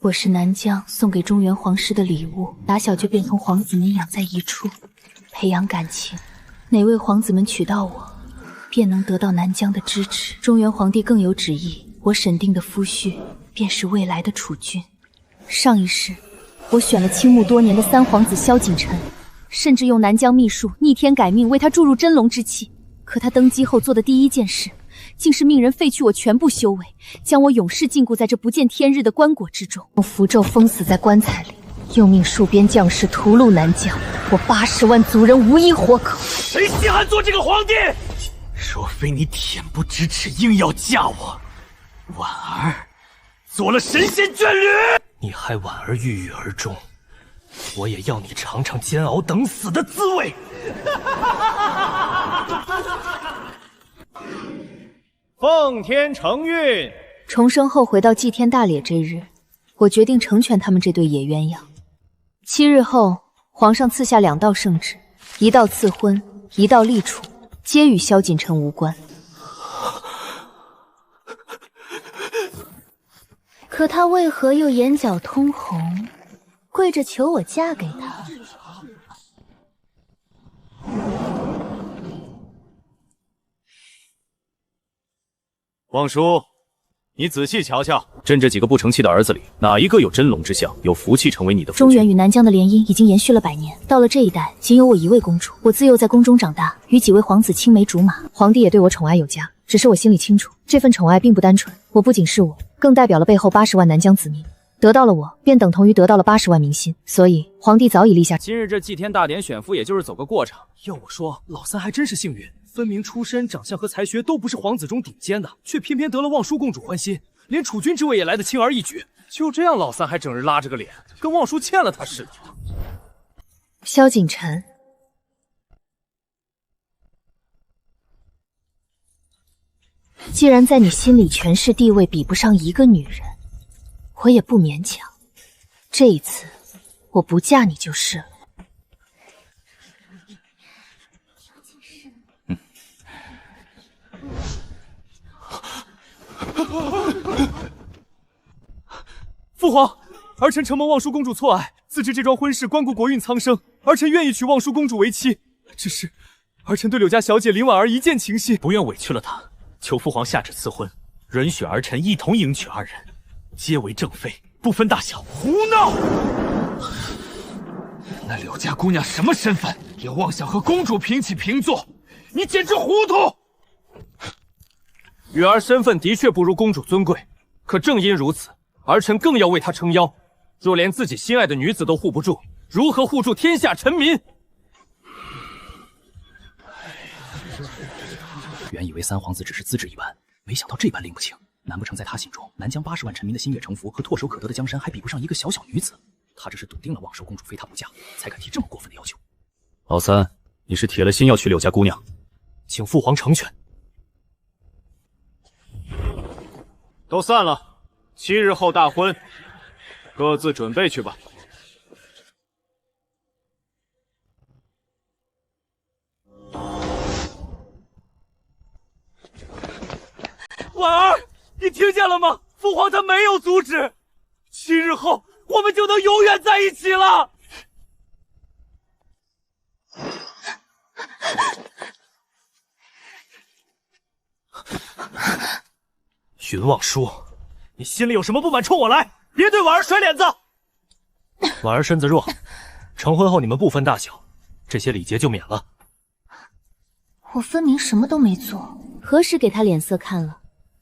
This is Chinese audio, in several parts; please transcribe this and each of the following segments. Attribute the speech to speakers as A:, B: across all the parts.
A: 我是南疆送给中原皇室的礼物，打小就便同皇子们养在一处，培养感情。哪位皇子们娶到我，便能得到南疆的支持。中原皇帝更有旨意，我审定的夫婿便是未来的储君。上一世，我选了倾慕多年的三皇子萧景琛，甚至用南疆秘术逆天改命，为他注入真龙之气。可他登基后做的第一件事，竟是命人废去我全部修为，将我永世禁锢在这不见天日的棺椁之中，用符咒封死在棺材里，又命戍边将士屠戮南疆。我80万族人无一活口。
B: 谁稀罕做这个皇帝？若非你恬不知耻，硬要嫁我，婉儿做了神仙眷侣，你害婉儿郁郁而终，我也要你尝尝煎熬等死的滋味。
C: 奉天承运。
A: 重生后回到祭天大猎这日，我决定成全他们这对野鸳鸯。7日后，皇上赐下2道圣旨，一道赐婚，一道立储，皆与萧锦琛无关。可他为何又眼角通红，跪着求我嫁给他？
C: 望叔，你仔细瞧瞧，朕这几个不成器的儿子里，哪一个有真龙之相，有福气成为你的夫君？
A: 中原与南疆的联姻已经延续了100年，到了这一代，仅有我一位公主。我自幼在宫中长大，与几位皇子青梅竹马，皇帝也对我宠爱有加。只是我心里清楚，这份宠爱并不单纯，我不仅是我，更代表了背后80万南疆子民。得到了我，便等同于得到了80万民心。所以，皇帝早已立下。
D: 今日这祭天大典选夫，也就是走个过场。
B: 要我说，老三还真是幸运。分明出身、长相和才学都不是皇子中顶尖的，却偏偏得了望舒公主欢心，连储君之位也来得轻而易举。就这样，老三还整日拉着个脸，跟望舒欠了他似的。
A: 萧景琛，既然在你心里权势地位比不上一个女人，我也不勉强。这一次，我不嫁你就是了。
C: 父皇，儿臣承蒙望舒公主错爱，自知这桩婚事关顾国运苍生，儿臣愿意娶望舒公主为妻。只是，儿臣对柳家小姐林婉儿一见倾心，不愿委屈了她，求父皇下旨赐婚，允许儿臣一同迎娶2人，皆为正妃，不分大小。胡闹！那柳家姑娘什么身份，也妄想和公主平起平坐，你简直糊涂！
D: 允儿身份的确不如公主尊贵，可正因如此，儿臣更要为她撑腰。若连自己心爱的女子都护不住，如何护住天下臣民？
E: 原以为三皇子只是资质一般，没想到这般拎不清。难不成在他心中，南疆80万臣民的心悦诚服和唾手可得的江山，还比不上一个小小女子？他这是笃定了望舒公主非他不嫁，才敢提这么过分的要求。
C: 老三，你是铁了心要娶柳家姑娘，请父皇成全。都散了，7日后大婚，各自准备去吧。婉儿，你听见了吗？父皇他没有阻止，7日后我们就能永远在一起了。云望舒，你心里有什么不满，冲我来，别对婉儿甩脸子。婉儿身子弱，成婚后你们不分大小，这些礼节就免了。
A: 我分明什么都没做，何时给他脸色看了？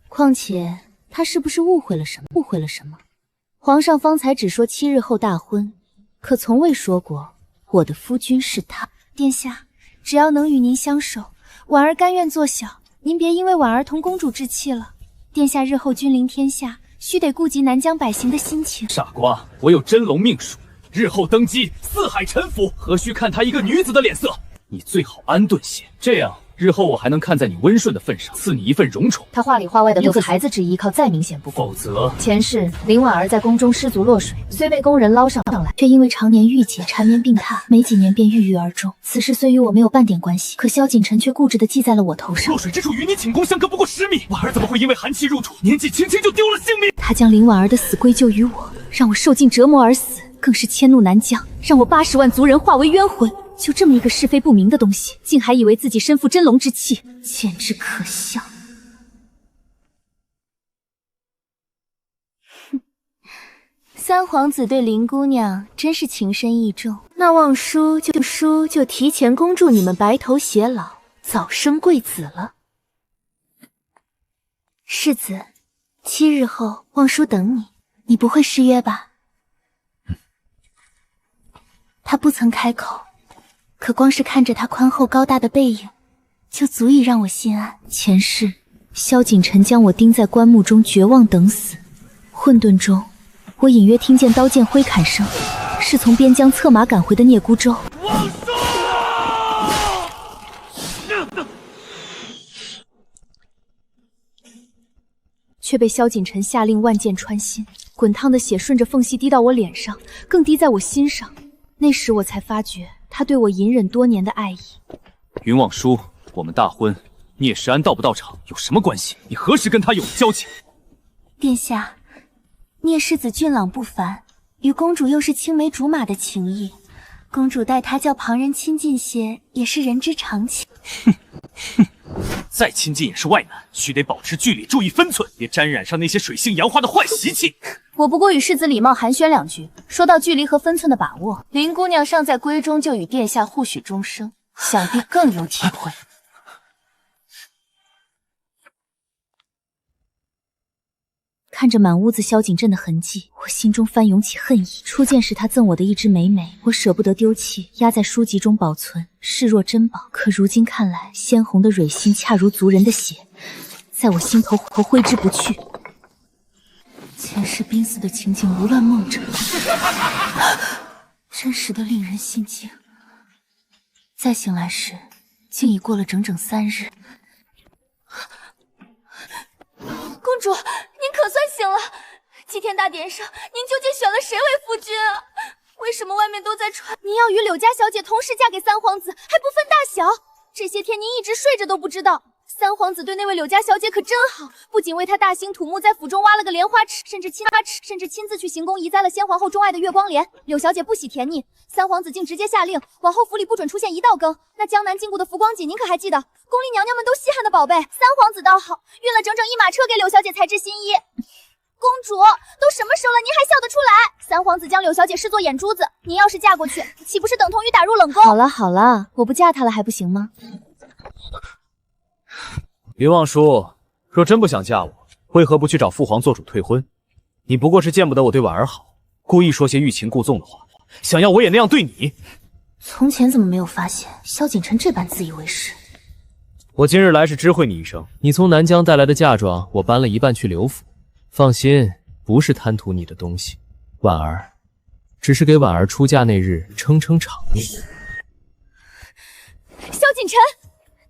A: 况且他是不是误会了什么？误会了什么？皇上方才只说7日后大婚，可从未说过我的夫君是他。殿下，只要能与您相守，婉儿甘愿做小，您别因为婉儿同公主置气了。殿下日后君临天下，须得顾及南疆百姓的心情。
C: 傻瓜，我有真龙命数，日后登基，四海臣服，何须看他一个女子的脸色？你最好安顿些，这样
E: 日后我还能看在你温顺的份上，赐你一份荣宠。
A: 他话里话外的六个孩子之一靠再明显不过。
E: 否则，
A: 前世林婉儿在宫中失足落水，虽被宫人捞上来，却因为常年郁结，缠绵病榻，没几年便郁郁而终。此事虽与我没有半点关系，可萧锦晨却固执地记在了我头上。
C: 落水之处与你寝宫相隔不过10米，婉儿怎么会因为寒气入土，年纪轻轻就丢了性命？
A: 他将林婉儿的死归咎于我，让我受尽折磨而死，更是迁怒南疆，让我80万族人化为冤魂。就这么一个是非不明的东西，竟还以为自己身负真龙之气，简直可笑。哼，三皇子对林姑娘真是情深意重，那望叔就提前恭祝你们白头偕老，早生贵子了。世子，7日后望叔等你，你不会失约吧？他不曾开口，可光是看着他宽厚高大的背影，就足以让我心安。前世，萧锦晨将我钉在棺木中，绝望等死。混沌中，我隐约听见刀剑挥砍声，是从边疆策马赶回的聂孤舟。
C: 望叔！
A: 却被萧锦晨下令万箭穿心，滚烫的血顺着缝隙滴到我脸上，更滴在我心上。那时我才发觉他对我隐忍多年的爱意。
E: 云望叔，我们大婚，聂时安到不到场有什么关系？你何时跟他有了交情？
A: 殿下，聂世子俊朗不凡，与公主又是青梅竹马的情谊，公主待他叫旁人亲近些，也是人之常情。
C: 再亲近也是外男，须得保持距离，注意分寸，别沾染上那些水性杨花的坏习气。
A: 我不过与世子礼貌寒暄2句，说到距离和分寸的把握，林姑娘尚在闺中就与殿下互许终生，想必更有体会。看着满屋子萧锦镇的痕迹，我心中翻涌起恨意。初见时他赠我的一只美美，我舍不得丢弃，压在书籍中保存，视若珍宝。可如今看来，鲜红的蕊心恰如族人的血，在我心头挥之不去。前世濒死的情景如乱梦者，真实的令人心惊。再醒来时，竟已过了整整3日。公主，您可算醒了。祭天大典上，您究竟选了谁为夫君啊？为什么外面都在传您要与柳家小姐同时嫁给三皇子，还不分大小？这些天您一直睡着都不知道。三皇子对那位柳家小姐可真好，不仅为她大兴土木，在府中挖了个莲花池，甚至亲自去行宫移栽了先皇后钟爱的月光莲。柳小姐不喜甜腻，三皇子竟直接下令，往后府里不准出现一道更。那江南禁锢的浮光锦，您可还记得？宫里娘娘们都稀罕的宝贝。三皇子倒好，运了整整1马车给柳小姐裁制新衣。公主，都什么时候了，您还笑得出来？三皇子将柳小姐视作眼珠子，您要是嫁过去，岂不是等同于打入冷宫？好了好了，我不嫁他了还不行吗？
C: 云望叔，若真不想嫁我，为何不去找父皇做主退婚？你不过是见不得我对婉儿好，故意说些欲擒故纵的话，想要我也那样对你。
A: 从前怎么没有发现萧锦晨这般自以为是？
C: 我今日来是知会你一声，你从南疆带来的嫁妆，我搬了一半去刘府。放心，不是贪图你的东西，婉儿，只是给婉儿出嫁那日撑场面。
A: 萧锦晨，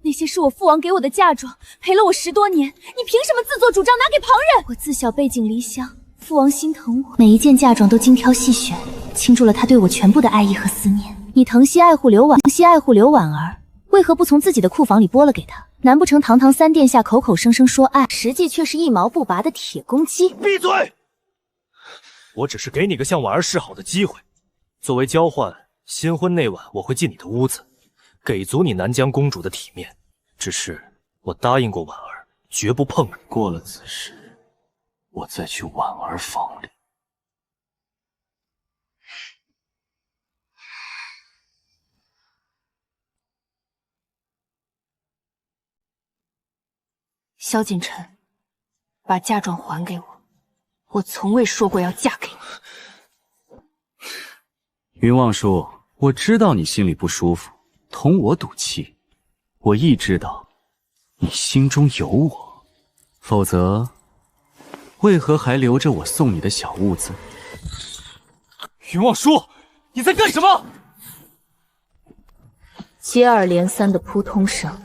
A: 那些是我父王给我的嫁妆，陪了我10多年，你凭什么自作主张拿给旁人？我自小背井离乡，父王心疼我，每一件嫁妆都精挑细选，倾注了他对我全部的爱意和思念。你疼惜爱护刘婉儿，为何不从自己的库房里拨了给他？难不成堂堂3殿下口口声声说爱，实际却是一毛不拔的铁公鸡？
C: 闭嘴！我只是给你个向婉儿示好的机会，作为交换，新婚那晚我会进你的屋子，给足你南疆公主的体面。只是我答应过婉儿，绝不碰你。过了此时，我再去婉儿房里。
A: 萧锦晨，把嫁妆还给我，我从未说过要嫁给你。
F: 云望叔，我知道你心里不舒服，同我赌气，我亦知道你心中有我，否则为何还留着我送你的小物子？
C: 云望叔，你在干什么？
A: 接二连三的扑通声，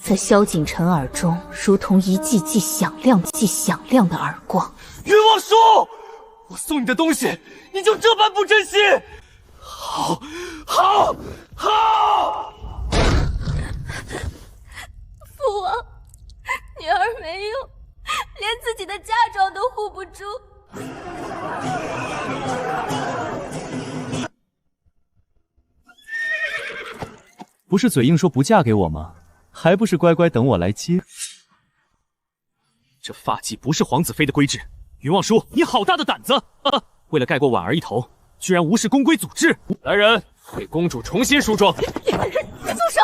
A: 在萧景琛耳中，如同一记记响亮的耳光。
C: 云望叔，我送你的东西，你就这般不珍惜？好，好，好！
G: 父王，女儿没用，连自己的嫁妆都护不住。
C: 不是嘴硬说不嫁给我吗？还不是乖乖等我来接？这发髻不是皇子妃的规制。云望叔，你好大的胆子！为了盖过婉儿一头，居然无视宫规组织！
D: 来人，给公主重新梳妆。
G: 住手！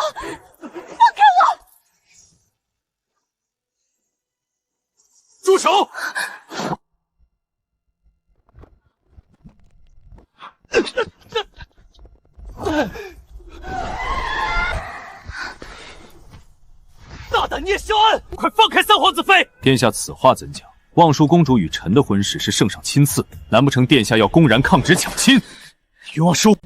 G: 放开我！
D: 住手！
C: 大胆聂萧安，快放开三皇子妃！
F: 殿下此话怎讲？望舒公主与臣的婚事是圣上亲赐，难不成殿下要公然抗旨抢亲？
C: 云望叔，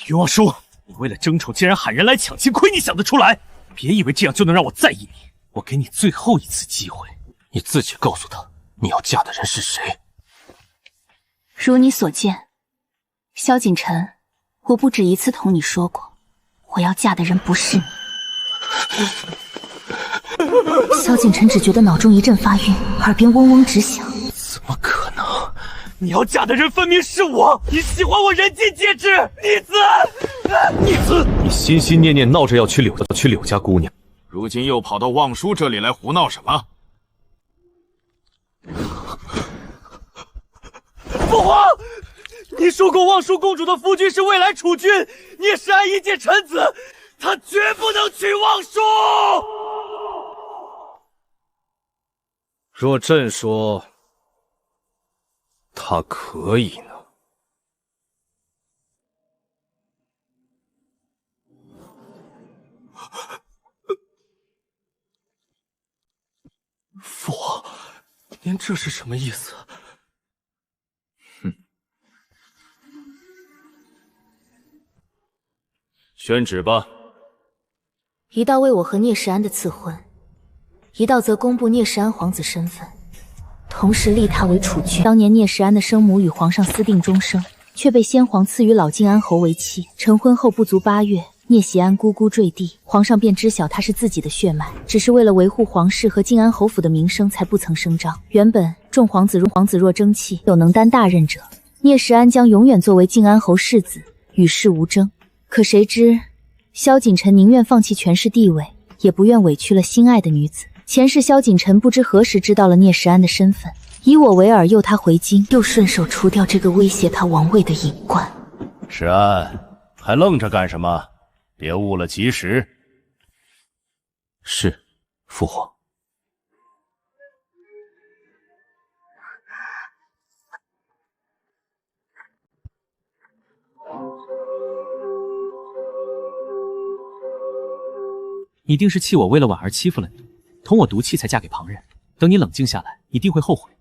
C: 云望叔，你为了争宠竟然喊人来抢亲，亏你想得出来！别以为这样就能让我在意你，我给你最后一次机会，你自己告诉他你要嫁的人是谁。
A: 如你所见，萧景琛，我不止一次同你说过，我要嫁的人不是你。萧景琛只觉得脑中一阵发晕，耳边嗡嗡直响。
C: 怎么可能？你要嫁的人分明是我！你喜欢我人尽皆知，逆子！逆子！
F: 你心心念念闹着要娶柳家姑娘，
H: 如今又跑到望舒这里来胡闹什么？
C: 父皇，你说过望舒公主的夫君是未来储君，聂世安一介臣子，他绝不能娶望舒。
D: 若朕说他可以呢？
C: 父皇，您这是什么意思？
F: 哼！宣旨吧。
A: 一道为我和聂世安的赐婚，一道则公布聂世安皇子身份，同时立他为储君。当年聂世安的生母与皇上私定终生，却被先皇赐予老晋安侯为妻。成婚后不足8月，聂喜安咕咕坠地，皇上便知晓他是自己的血脉，只是为了维护皇室和晋安侯府的名声，才不曾声张。原本众皇子若争气，有能担大任者，聂世安将永远作为晋安侯世子，与世无争。可谁知萧景琛宁愿放弃权势地位，也不愿委屈了心爱的女子。前世萧景琛不知何时知道了聂世安的身份，以我为饵诱他回京，又顺手除掉这个威胁他王位的隐冠。
H: 世安，还愣着干什么？别误了吉时。
F: 是，父皇。
C: 你定是气我为了婉儿欺负了你，同我毒气才嫁给旁人。等你冷静下来，一定会后悔。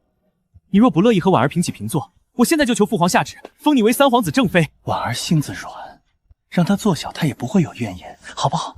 C: 你若不乐意和婉儿平起平坐，我现在就求父皇下旨，封你为三皇子正妃。
I: 婉儿性子软，让她做小，她也不会有怨言，好不好？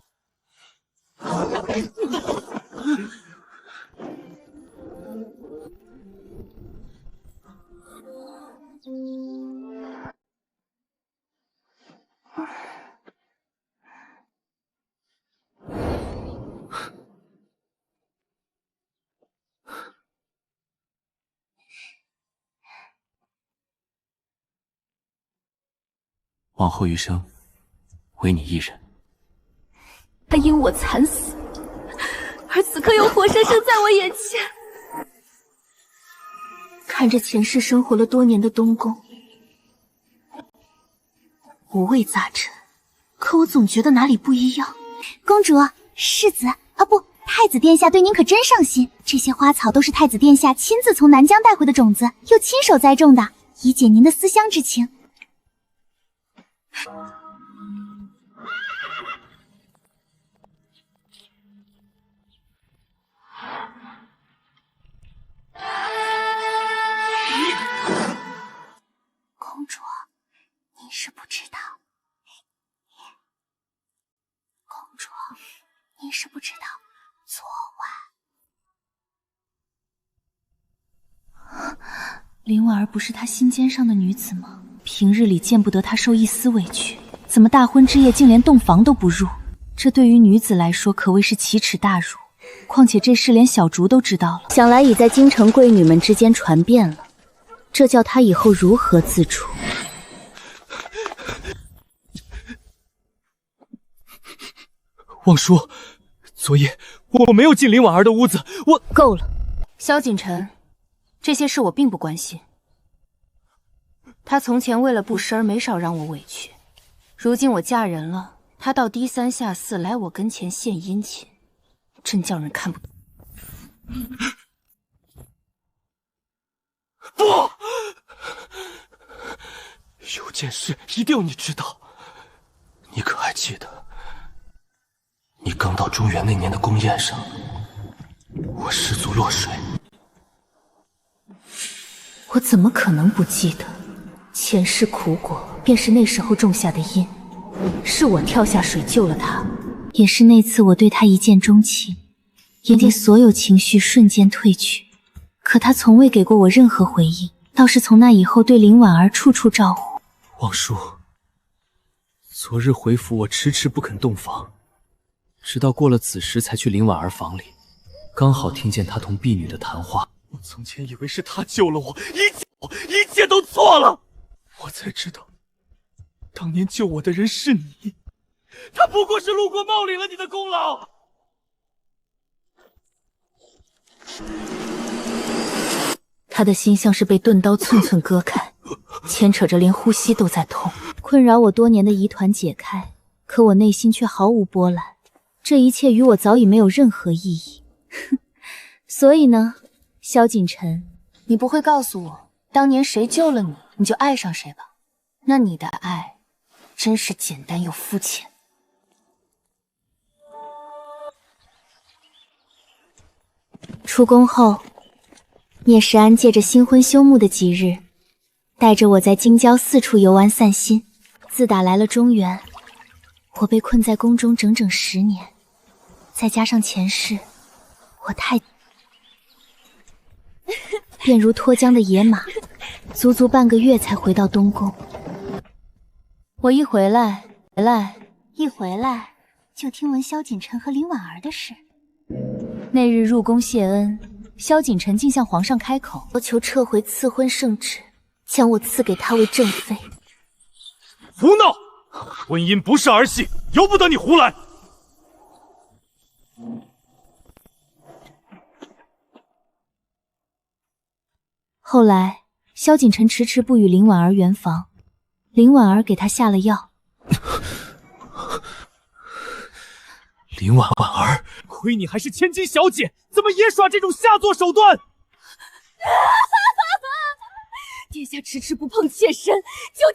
F: 往后余生，唯你一人。
G: 他因我惨死，而此刻又活生生在我眼前。看着前世生活了多年的东宫，
A: 五味杂陈，可我总觉得哪里不一样。
J: 公主、世子啊不，太子殿下对您可真上心。这些花草都是太子殿下亲自从南疆带回的种子，又亲手栽种的，以解您的思乡之情。公主，您是不知道。公主，您是不知道，昨
A: 晚，林婉儿不是他心尖上的女子吗？平日里见不得她受一丝委屈，怎么大婚之夜竟连洞房都不入？这对于女子来说可谓是奇耻大辱。况且这事连小竹都知道了，想来已在京城贵女们之间传遍了，这叫她以后如何自处？
C: 望叔，昨夜我没有进林婉儿的屋子，我……
A: 够了，萧锦晨，这些事我并不关心。她从前为了不食儿没少让我委屈，如今我嫁人了，她倒低三下四来我跟前献殷勤，真叫人看不懂。
C: 不，有件事一定要你知道，你可还记得？你刚到中原那年的宫宴上，我失足落水。
A: 我怎么可能不记得？前世苦果便是那时候种下的因，是我跳下水救了他，也是那次我对他一见钟情，眼底所有情绪瞬间褪去。可他从未给过我任何回应，倒是从那以后对林婉儿处处照顾。
C: 望叔，昨日回府我迟迟不肯动房，直到过了子时才去林婉儿房里，刚好听见她同婢女的谈话。我从前以为是她救了我，一切都错了，我才知道，当年救我的人是你，他不过是路过冒领了你的功劳。
A: 他的心像是被钝刀寸寸割开，牵扯着连呼吸都在痛。困扰我多年的疑团解开，可我内心却毫无波澜。这一切与我早已没有任何意义。所以呢，萧锦晨，你不会告诉我，当年谁救了你，你就爱上谁吧？那你的爱，真是简单又肤浅。出宫后，聂时安借着新婚休沐的吉日，带着我在京郊四处游玩散心。自打来了中原，我被困在宫中整整10年，再加上前世，我太……便如脱缰的野马，足足半个月才回到东宫。我一回来，
J: 就听闻萧锦晨和林婉儿的事。
A: 那日入宫谢恩，萧锦晨竟向皇上开口，要求撤回赐婚圣旨，将我赐给他为正妃。
C: 胡闹！婚姻不是儿戏，由不得你胡来。
A: 后来，萧锦晨迟迟不与林婉儿圆房，林婉儿给他下了药。
C: 林婉儿，亏你还是千金小姐，怎么也耍这种下作手段？
G: 殿下迟迟不碰妾身，究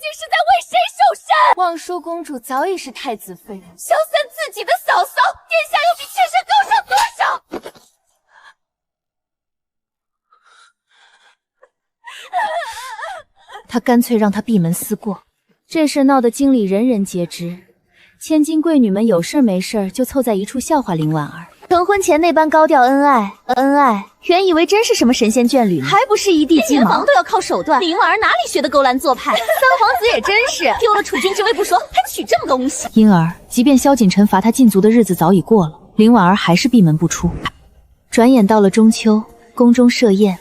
G: 竟是在为谁受审？
A: 望舒公主早已是太子妃了，
G: 消散自己的嫂嫂，殿下又比妾身高上多少？
A: 他干脆让她闭门思过。这事闹得京里人人皆知，千金贵女们有事没事就凑在一处笑话林婉儿。成婚前那般高调恩爱，原以为真是什么神仙眷侣呢，还不是一地鸡毛。
G: 圆房都要靠手段，林婉儿哪里学的勾栏做派？三皇子也真是丢了储君之位不说，还娶这么个巫媳。
A: 因而，即便萧锦晨罚她禁足的日子早已过了，林婉儿还是闭门不出。转眼到了中秋，宫中设宴，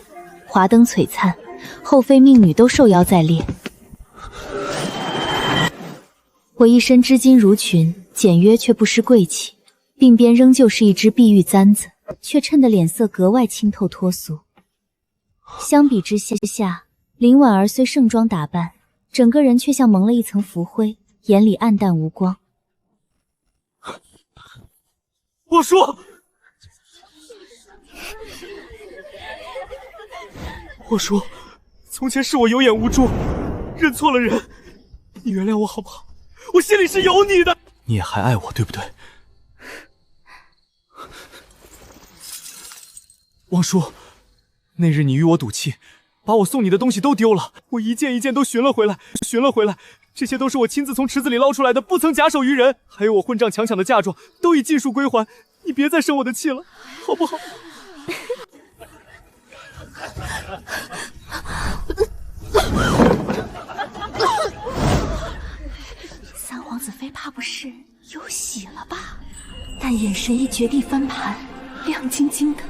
A: 华灯璀璨，后妃命女都受邀在列。我一身织金襦裙，简约却不失贵气，鬓边仍旧是一只碧玉簪子，却衬得脸色格外清透脱俗。相比之下，林婉儿虽盛装打扮，整个人却像蒙了一层浮灰，眼里暗淡无光。
C: 我说，从前是我有眼无珠，认错了人，你原谅我好不好？我心里是有你的。你也还爱我，对不对？王叔，那日你与我赌气，把我送你的东西都丢了，我一件一件都寻了回来，这些都是我亲自从池子里捞出来的，不曾假手于人。还有我混账强抢的嫁妆，都已尽数归还。你别再生我的气了，好不好？
A: 三皇子妃怕不是有喜了吧？但眼神一绝地翻盘，亮晶晶的。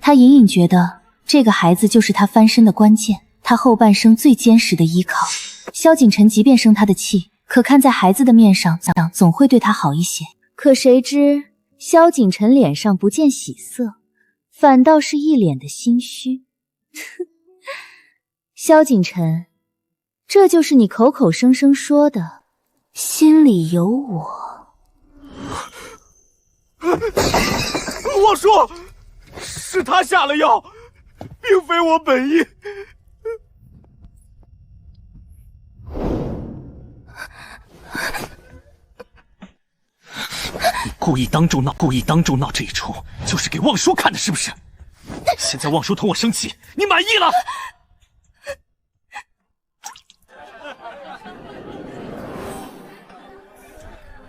A: 他隐隐觉得这个孩子就是他翻身的关键，他后半生最坚实的依靠。萧景琛即便生他的气，可看在孩子的面上，总会对他好一些。可谁知萧景琛脸上不见喜色，反倒是一脸的心虚。萧景琛，这就是你口口声声说的心里有我。
C: 王叔，是他下了药，并非我本意。
B: 你故意当众闹这一出，就是给望叔看的，是不是？现在望叔同我生气，你满意了？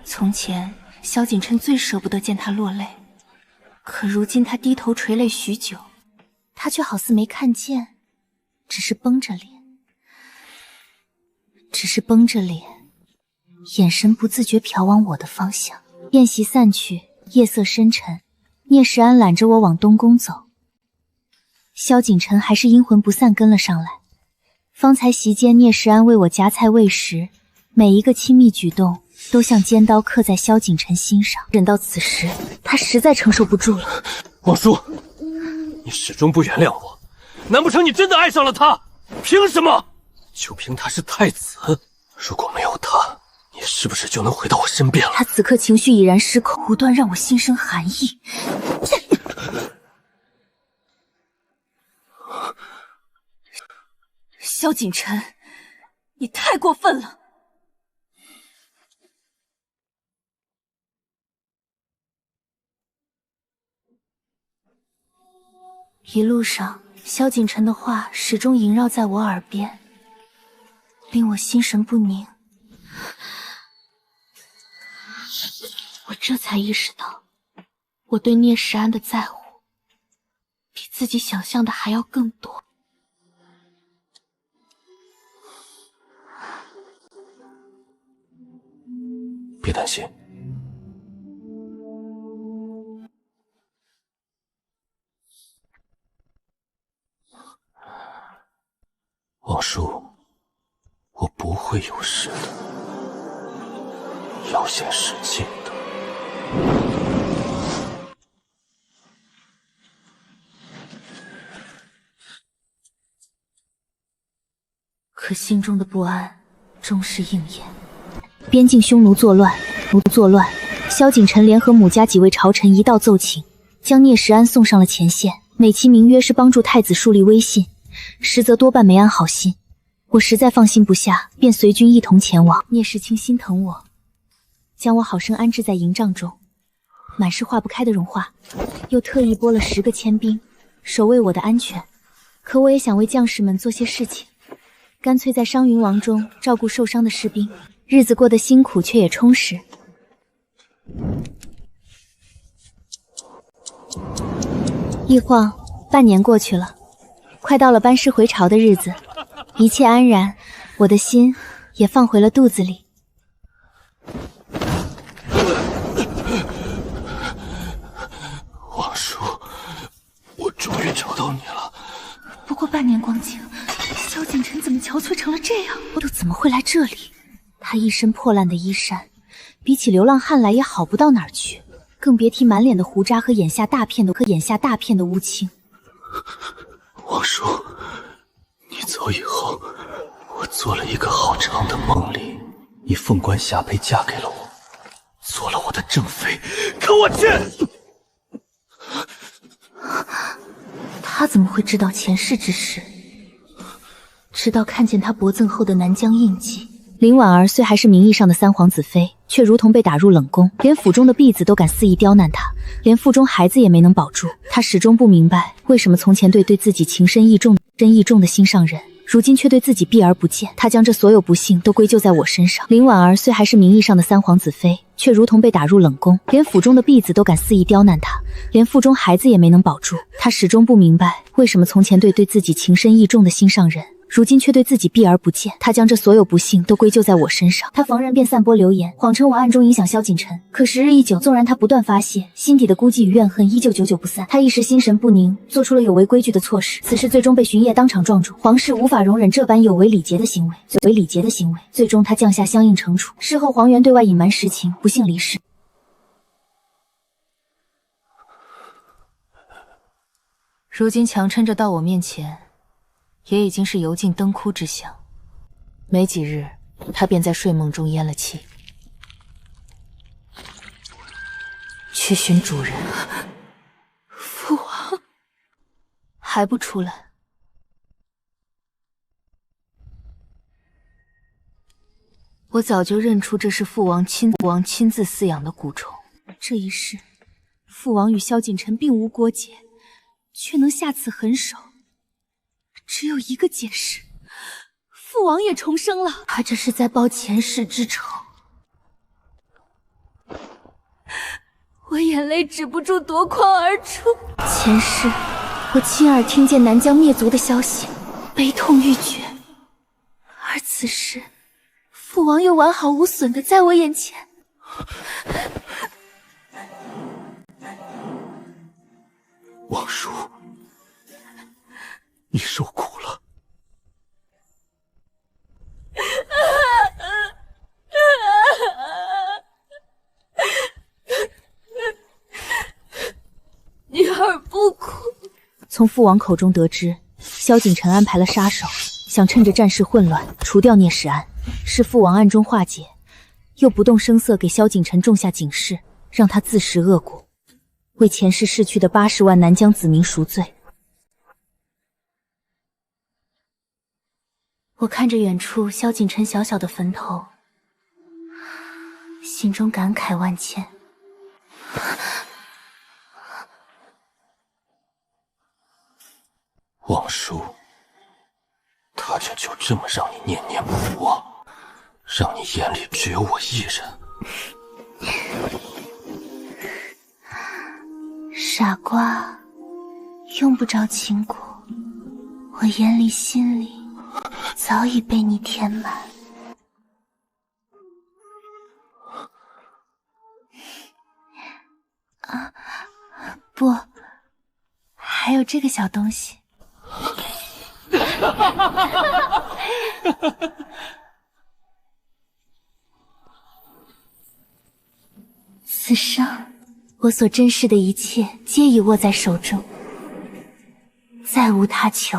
A: 从前萧景琛最舍不得见他落泪，可如今他低头垂泪许久，他却好似没看见，只是绷着脸，眼神不自觉瞟往我的方向。宴席散去，夜色深沉，聂时安揽着我往东宫走，萧景琛还是阴魂不散跟了上来。方才席间聂时安为我夹菜喂食，每一个亲密举动都像尖刀刻在萧景琛心上。忍到此时，他实在承受不住了。
D: 望叔，你始终不原谅我，难不成你真的爱上了他？凭什么？就凭他是太子，如果没有他，你是不是就能回到我身边了？
A: 他此刻情绪已然失控，不断让我心生寒意。萧景琛，你太过分了！一路上，萧景琛的话始终萦绕在我耳边，令我心神不宁。我这才意识到，我对聂时安的在乎，比自己想象的还要更多。
D: 别担心，望叔，我不会有事的，要先使劲的。
A: 可心中的不安终是应验。边境匈奴作乱，萧景琛联合母家几位朝臣一道奏请，将聂时安送上了前线，美其名曰是帮助太子树立威信，实则多半没安好心。我实在放心不下，便随军一同前往。聂时清心疼我，将我好生安置在营帐中，满是化不开的荣华，又特意拨了10个千兵守卫我的安全。可我也想为将士们做些事情，干脆在商云王中照顾受伤的士兵，日子过得辛苦却也充实。一晃半年过去了，快到了班师回朝的日子，一切安然，我的心也放回了肚子里。
D: 王叔，我终于找到你了。
A: 不过半年光景，萧景琛怎么憔悴成了这样？又怎么会来这里？他一身破烂的衣衫，比起流浪汉来也好不到哪儿去，更别提满脸的胡渣和眼下大片的乌青。
D: 王叔，你走以后，我做了一个好长的梦里，你凤冠霞帔嫁给了我，做了我的正妃。可我却……
A: 他怎么会知道前世之事？直到看见他博赠后的南疆印记。林婉儿虽还是名义上的三皇子妃，却如同被打入冷宫，连府中的婢子都敢肆意刁难她，连腹中孩子也没能保住。她始终不明白，为什么从前对自己情深意重的心上人，如今却对自己避而不见。她将这所有不幸都归咎在我身上。林婉儿虽还是名义上的三皇子妃，却如同被打入冷宫，连府中的婢子都敢肆意刁难他，连腹中孩子也没能保住。他始终不明白，为什么从前对自己情深意重的心上人，如今却对自己避而不见。他将这所有不幸都归咎在我身上。他逢人便散播流言，谎称我暗中影响萧锦晨。可时日一久，纵然他不断发泄，心底的孤寂与怨恨依旧久久不散。他一时心神不宁，做出了有违规矩的错事。此事最终被巡夜当场撞住。皇室无法容忍这般有违礼节的行为，最终他降下相应惩处。事后黄元对外隐瞒实情，不幸离世。如今强撑着到我面前，也已经是油尽灯枯之象。没几日，他便在睡梦中咽了气。去寻主人。父王还不出来？我早就认出这是父王亲自饲养的蛊虫。这一世，父王与萧锦晨并无过节，却能下此狠手，只有一个解释：父王也重生了。他这是在报前世之仇。我眼泪止不住夺眶而出。前世，我亲耳听见南疆灭族的消息，悲痛欲绝。而此时，父王又完好无损的在我眼前。
D: 王叔，你受苦了。
G: 女儿不哭。
A: 从父王口中得知，萧锦晨安排了杀手，想趁着战事混乱除掉聂世安。是父王暗中化解，又不动声色给萧锦晨种下警示，让他自食恶果，为前世逝去的80万南疆子民赎罪。我看着远处萧锦晨小小的坟头，心中感慨万千。
D: 王叔，他就这么让你念念不忘，让你眼里只有我一人？
J: 傻瓜，用不着情苦，我眼里心里早已被你填满。啊，不，还有这个小东西。此生我所珍视的一切，皆已握在手中，再无他求。